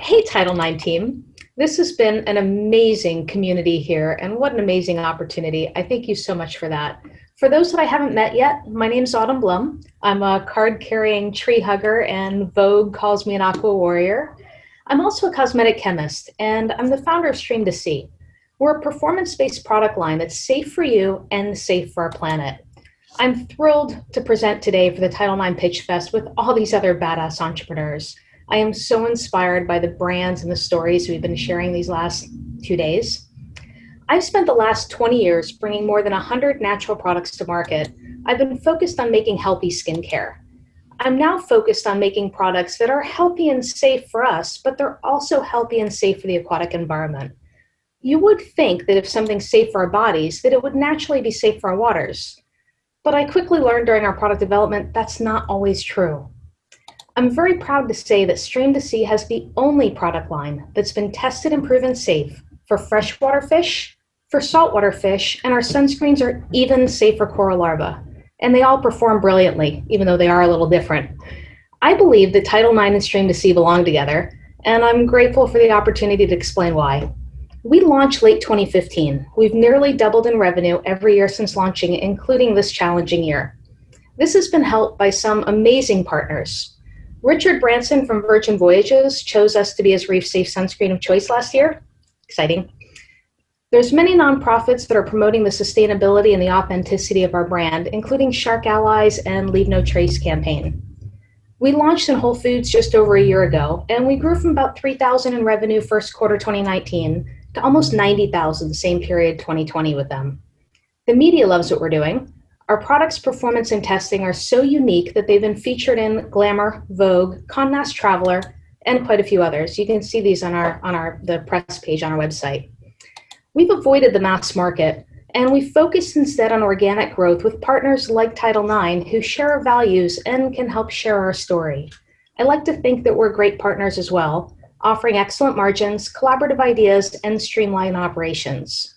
Hey, Title IX team. This has been an amazing community here, and what an amazing opportunity. I thank you so much for that. For those that I haven't met yet, my name's Autumn Blum. I'm a card-carrying tree hugger, and Vogue calls me an aqua warrior. I'm also a cosmetic chemist, and I'm the founder of Stream2Sea. We're a performance-based product line that's safe for you and safe for our planet. I'm thrilled to present today for the Title IX Pitchfest with all these other badass entrepreneurs. I am so inspired by the brands and the stories we've been sharing these last 2 days. I've spent the last 20 years bringing more than 100 natural products to market. I've been focused on making healthy skincare. I'm now focused on making products that are healthy and safe for us, but they're also healthy and safe for the aquatic environment. You would think that if something's safe for our bodies, that it would naturally be safe for our waters. But I quickly learned during our product development that's not always true. I'm very proud to say that Stream2Sea has the only product line that's been tested and proven safe for freshwater fish, for saltwater fish, and our sunscreens are even safe for coral larvae. And they all perform brilliantly, even though they are a little different. I believe that Title IX and Stream2Sea belong together, and I'm grateful for the opportunity to explain why. We launched late 2015. We've nearly doubled in revenue every year since launching, including this challenging year. This has been helped by some amazing partners. Richard Branson from Virgin Voyages chose us to be his reef-safe sunscreen of choice last year. Exciting. There's many nonprofits that are promoting the sustainability and the authenticity of our brand, including Shark Allies and Leave No Trace campaign. We launched in Whole Foods just over a year ago, and we grew from about $3,000 in revenue first quarter 2019 to almost $90,000 the same period 2020 with them. The media loves what we're doing. Our products' performance and testing are so unique that they've been featured in Glamour, Vogue, Condé Nast Traveler, and quite a few others. You can see these on the press page on our website. We've avoided the mass market, and we focused instead on organic growth with partners like Title IX who share our values and can help share our story. I like to think that we're great partners as well, offering excellent margins, collaborative ideas, and streamlined operations.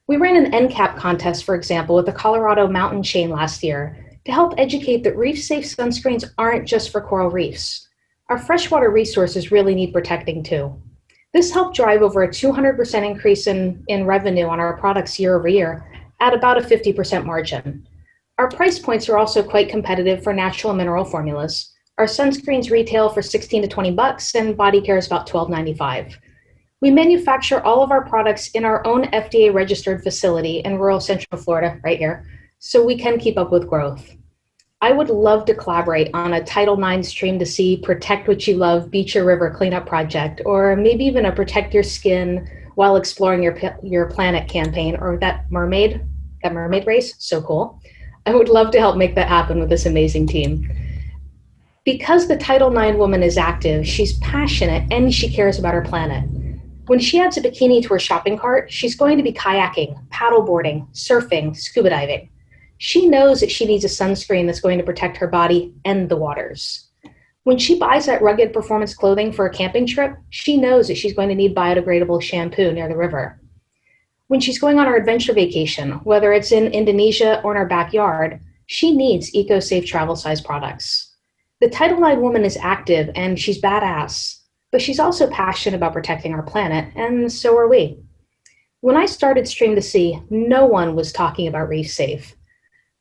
We ran an NCAP contest, for example, with the Colorado mountain chain last year to help educate that reef-safe sunscreens aren't just for coral reefs. Our freshwater resources really need protecting too. This helped drive over a 200% increase in revenue on our products year over year at about a 50% margin. Our price points are also quite competitive for natural and mineral formulas. Our sunscreens retail for $16 to $20 and body care is about $12.95. We manufacture all of our products in our own FDA registered facility in rural Central Florida, right here, so we can keep up with growth. I would love to collaborate on a Title IX Stream2Sea Protect What You Love Beach or River cleanup project, or maybe even a Protect Your Skin While Exploring Your Planet campaign, or that mermaid race, so cool. I would love to help make that happen with this amazing team. Because the Title IX woman is active, she's passionate, and she cares about her planet. When she adds a bikini to her shopping cart, she's going to be kayaking, paddleboarding, surfing, scuba diving. She knows that she needs a sunscreen that's going to protect her body and the waters. When she buys that rugged performance clothing for a camping trip, she knows that she's going to need biodegradable shampoo near the river. When she's going on her adventure vacation, whether it's in Indonesia or in her backyard, she needs eco-safe travel size products. The Title IX woman is active and she's badass. But she's also passionate about protecting our planet, and so are we. When I started Stream2Sea, no one was talking about reef safe.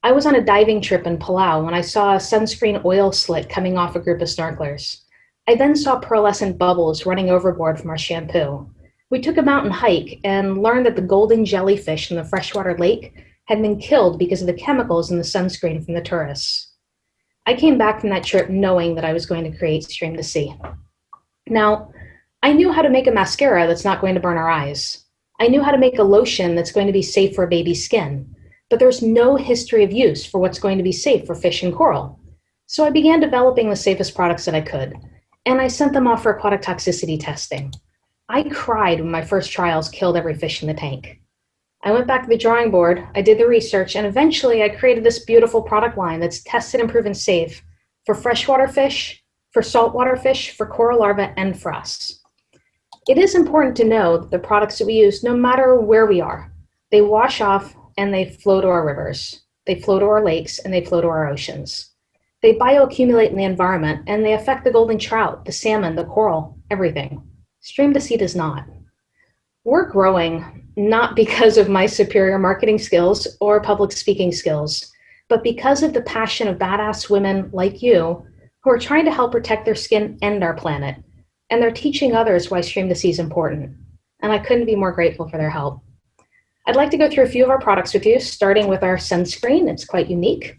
I was on a diving trip in Palau when I saw a sunscreen oil slick coming off a group of snorkelers. I then saw pearlescent bubbles running overboard from our shampoo. We took a mountain hike and learned that the golden jellyfish in the freshwater lake had been killed because of the chemicals in the sunscreen from the tourists. I came back from that trip knowing that I was going to create Stream2Sea. Now, I knew how to make a mascara that's not going to burn our eyes. I knew how to make a lotion that's going to be safe for a baby's skin, but there's no history of use for what's going to be safe for fish and coral. So I began developing the safest products that I could, and I sent them off for aquatic toxicity testing. I cried when my first trials killed every fish in the tank. I went back to the drawing board, I did the research, and eventually I created this beautiful product line that's tested and proven safe for freshwater fish, for saltwater fish, for coral larvae, and for us. It is important to know that the products that we use, no matter where we are, they wash off and they flow to our rivers, they flow to our lakes, and they flow to our oceans. They bioaccumulate in the environment, and they affect the golden trout, the salmon, the coral, everything. Stream2Sea does not. We're growing not because of my superior marketing skills or public speaking skills, but because of the passion of badass women like you who are trying to help protect their skin and our planet. And they're teaching others why Stream2Sea is important. And I couldn't be more grateful for their help. I'd like to go through a few of our products with you, starting with our sunscreen. It's quite unique.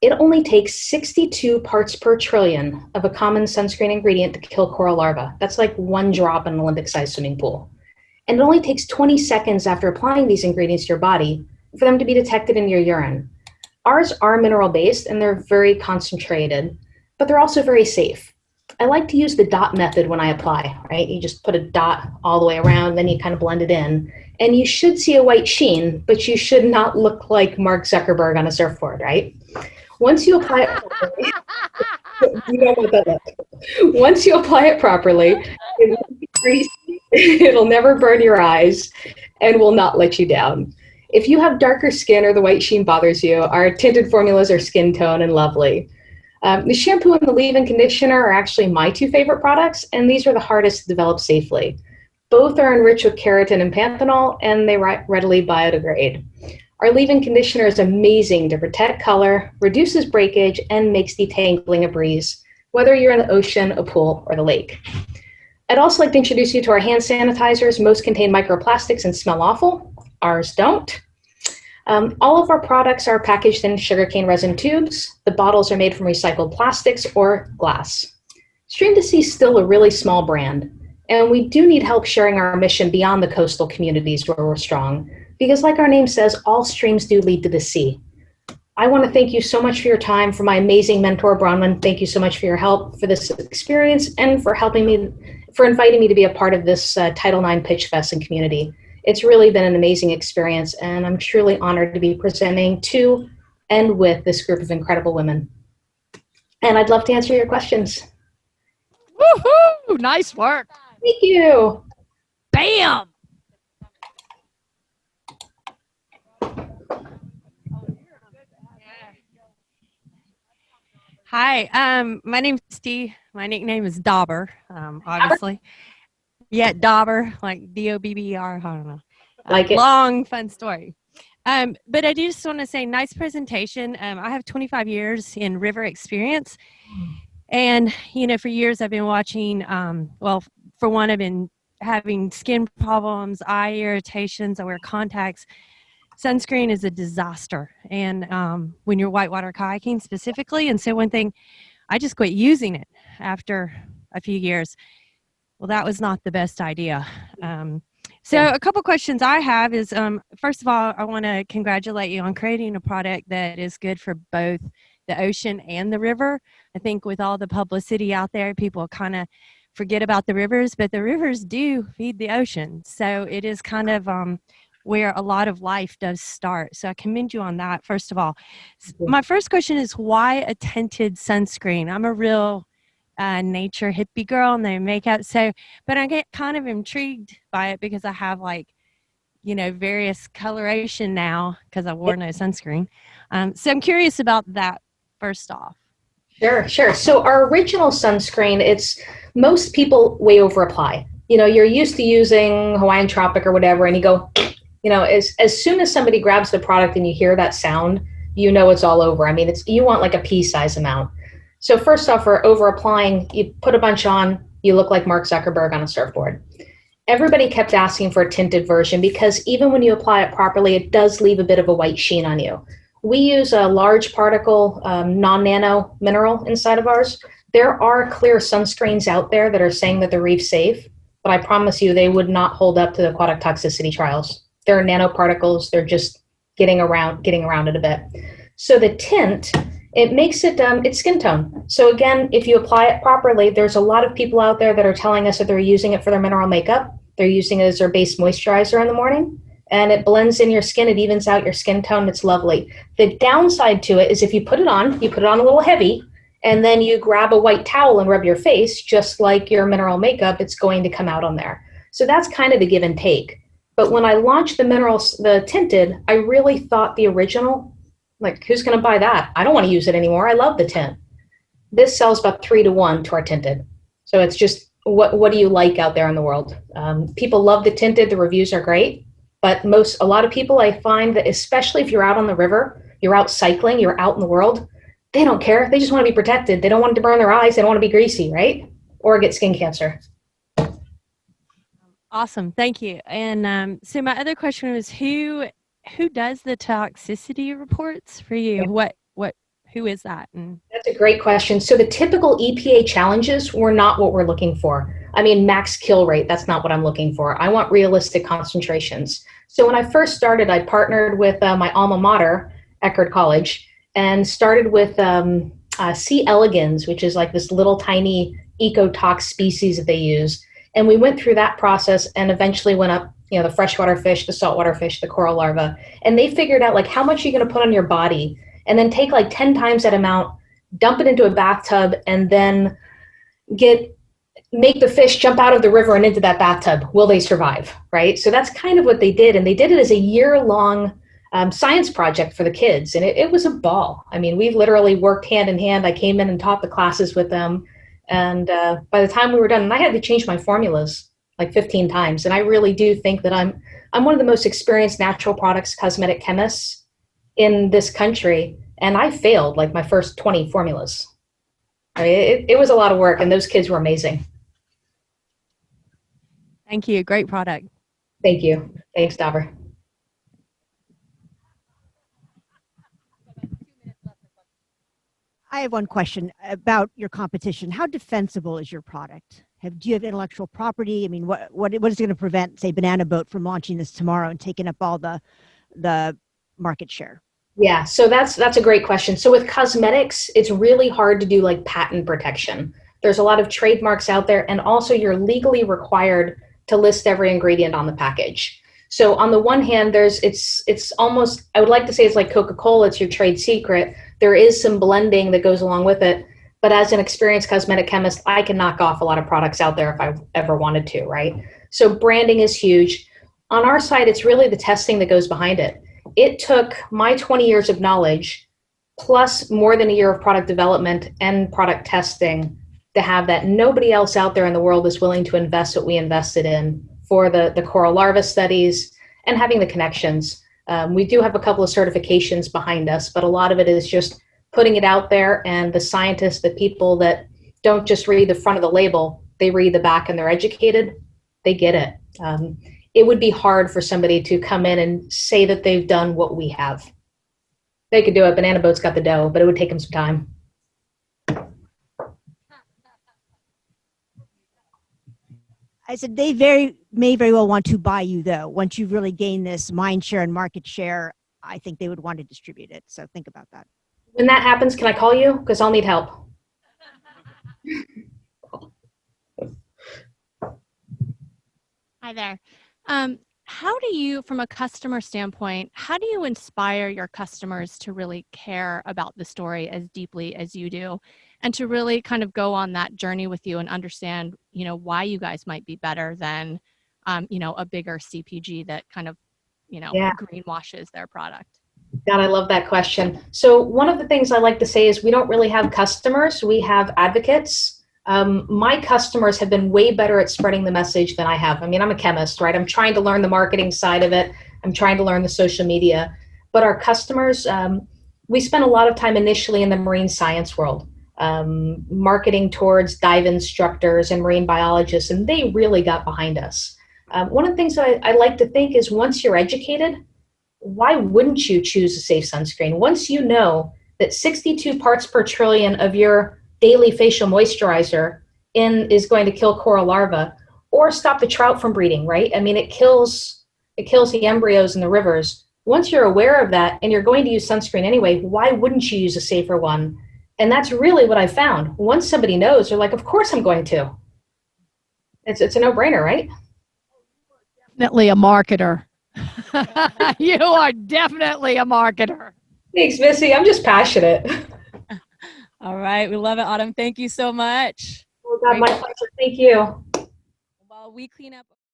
It only takes 62 parts per trillion of a common sunscreen ingredient to kill coral larvae. That's like one drop in an Olympic-sized swimming pool. And it only takes 20 seconds after applying these ingredients to your body for them to be detected in your urine. Ours are mineral-based and they're very concentrated, but they're also very safe. I like to use the dot method when I apply, right? You just put a dot all the way around, then you kind of blend it in. And you should see a white sheen, but you should not look like Mark Zuckerberg on a surfboard, right? Once you apply it properly, you don't want that look. Once you apply it properly, it won't be greasy, it'll never burn your eyes, and will not let you down. If you have darker skin or the white sheen bothers you, our tinted formulas are skin tone and lovely. The shampoo and the leave-in conditioner are actually my two favorite products, and these are the hardest to develop safely. Both are enriched with keratin and panthenol, and they readily biodegrade. Our leave-in conditioner is amazing to protect color, reduces breakage, and makes detangling a breeze, whether you're in the ocean, a pool, or the lake. I'd also like to introduce you to our hand sanitizers. Most contain microplastics and smell awful. Ours don't. All of our products are packaged in sugarcane resin tubes. The bottles are made from recycled plastics or glass. Stream2Sea is still a really small brand, and we do need help sharing our mission beyond the coastal communities where we're strong, because like our name says, all streams do lead to the sea. I want to thank you so much for your time, for my amazing mentor, Bronwyn. Thank you so much for your help, for this experience, and for inviting me to be a part of this Title IX Pitchfest and community. It's really been an amazing experience, and I'm truly honored to be presenting to and with this group of incredible women. And I'd love to answer your questions. Woohoo! Nice work. Thank you. Bam! Hi, my name's Steve. My nickname is Dauber, obviously. Yeah, Dauber, like D-O-B-B-E-R, I don't know. Like it. Long, fun story. But I do just want to say, nice presentation. I have 25 years in river experience. And, you know, for years I've been watching, well, for one, I've been having skin problems, eye irritations, I wear contacts. Sunscreen is a disaster. And when you're whitewater kayaking specifically. And so one thing, I just quit using it after a few years. Well, that was not the best idea. So a couple questions I have is, first of all, I want to congratulate you on creating a product that is good for both the ocean and the river. I think with all the publicity out there, people kind of forget about the rivers, but the rivers do feed the ocean. So it is kind of where a lot of life does start. So I commend you on that, first of all. My first question is, why a tinted sunscreen? I'm a real nature hippie girl and they makeup. So, but I get kind of intrigued by it because I have, like, you know, various coloration now because I wore no sunscreen. So I'm curious about that first off. Sure. So our original sunscreen, most people way over apply. You know, you're used to using Hawaiian Tropic or whatever, and you go, you know, as soon as somebody grabs the product and you hear that sound, you know it's all over. I mean, you want like a pea-size amount. So first off, for over applying, you put a bunch on, you look like Mark Zuckerberg on a surfboard. Everybody kept asking for a tinted version because even when you apply it properly, it does leave a bit of a white sheen on you. We use a large particle, non-nano mineral inside of ours. There are clear sunscreens out there that are saying that they're reef-safe, but I promise you they would not hold up to the aquatic toxicity trials. They're nanoparticles. They're just getting around it a bit. So the tint, it makes it, it's skin tone. So again, if you apply it properly, there's a lot of people out there that are telling us that they're using it for their mineral makeup. They're using it as their base moisturizer in the morning, and it blends in your skin. It evens out your skin tone. It's lovely. The downside to it is if you put it on a little heavy, and then you grab a white towel and rub your face, just like your mineral makeup, it's going to come out on there. So that's kind of the give and take. But when I launched the tinted, I really thought the original, like, who's going to buy that? I don't want to use it anymore. I love the tint. This sells about 3 to 1 to our tinted. So it's just what do you like out there in the world? People love the tinted, the reviews are great, but a lot of people I find that, especially if you're out on the river, you're out cycling, you're out in the world, they don't care. They just want to be protected. They don't want it to burn their eyes. They don't want to be greasy, right? Or get skin cancer. Awesome, thank you. And so my other question was, who does the toxicity reports for you? Who is that? And that's a great question. So the typical EPA challenges were not what we're looking for. I mean, max kill rate, that's not what I'm looking for. I want realistic concentrations. So when I first started, I partnered with my alma mater, Eckerd College, and started with C. elegans, which is like this little tiny ecotox species that they use. And we went through that process and eventually went up, the freshwater fish, the saltwater fish, the coral larva. And they figured out like how much you're going to put on your body, and then take like 10 times that amount, dump it into a bathtub, and then make the fish jump out of the river and into that bathtub. Will they survive, right? So that's kind of what they did. And they did it as a year-long science project for the kids. And it was a ball. I mean, we literally worked hand in hand. I came in and taught the classes with them. And by the time we were done, and I had to change my formulas like 15 times. And I really do think that I'm one of the most experienced natural products cosmetic chemists in this country, and I failed like my first 20 formulas. It was a lot of work, and those kids were amazing. thank you, great product. Thank you. Thanks, Dauber. I have one question about your competition. How defensible is your product? Do you have intellectual property? I mean, what is going to prevent, say, Banana Boat from launching this tomorrow and taking up all the market share? Yeah, so that's a great question. So with cosmetics, it's really hard to do like patent protection. There's a lot of trademarks out there, and also you're legally required to list every ingredient on the package. So on the one hand, it's almost, I would like to say it's like Coca-Cola, it's your trade secret. There is some blending that goes along with it, but as an experienced cosmetic chemist, I can knock off a lot of products out there if I ever wanted to, right? So branding is huge. On our side, it's really the testing that goes behind it. It took my 20 years of knowledge plus more than a year of product development and product testing to have that. Nobody else out there in the world is willing to invest what we invested in for the coral larva studies and having the connections. We do have a couple of certifications behind us, but a lot of it is just putting it out there, and the scientists, the people that don't just read the front of the label, they read the back and they're educated, they get it. It would be hard for somebody to come in and say that they've done what we have. They could do it. Banana Boat's got the dough, but it would take them some time. I said they may very well want to buy you, though. Once you've really gained this mind share and market share, I think they would want to distribute it. So think about that. When that happens, can I call you? Because I'll need help. Hi there. How do you, from a customer standpoint, how do you inspire your customers to really care about the story as deeply as you do, and to really kind of go on that journey with you and understand, why you guys might be better than, a bigger CPG that kind of, greenwashes their product? God, I love that question. So one of the things I like to say is we don't really have customers, we have advocates. My customers have been way better at spreading the message than I have. I mean, I'm a chemist, right? I'm trying to learn the marketing side of it. I'm trying to learn the social media. But our customers, we spent a lot of time initially in the marine science world, marketing towards dive instructors and marine biologists, and they really got behind us. One of the things that I like to think is once you're educated, why wouldn't you choose a safe sunscreen? Once you know that 62 parts per trillion of your daily facial moisturizer is going to kill coral larvae or stop the trout from breeding, right? I mean, it kills the embryos in the rivers. Once you're aware of that and you're going to use sunscreen anyway, why wouldn't you use a safer one? And that's really what I found. Once somebody knows, they're like, of course I'm going to. It's a no-brainer, right? Definitely a marketer. You are definitely a marketer. Thanks, Missy. I'm just passionate. All right, we love it, Autumn. Thank you so much. Oh God, my pleasure. Thank you. While we clean up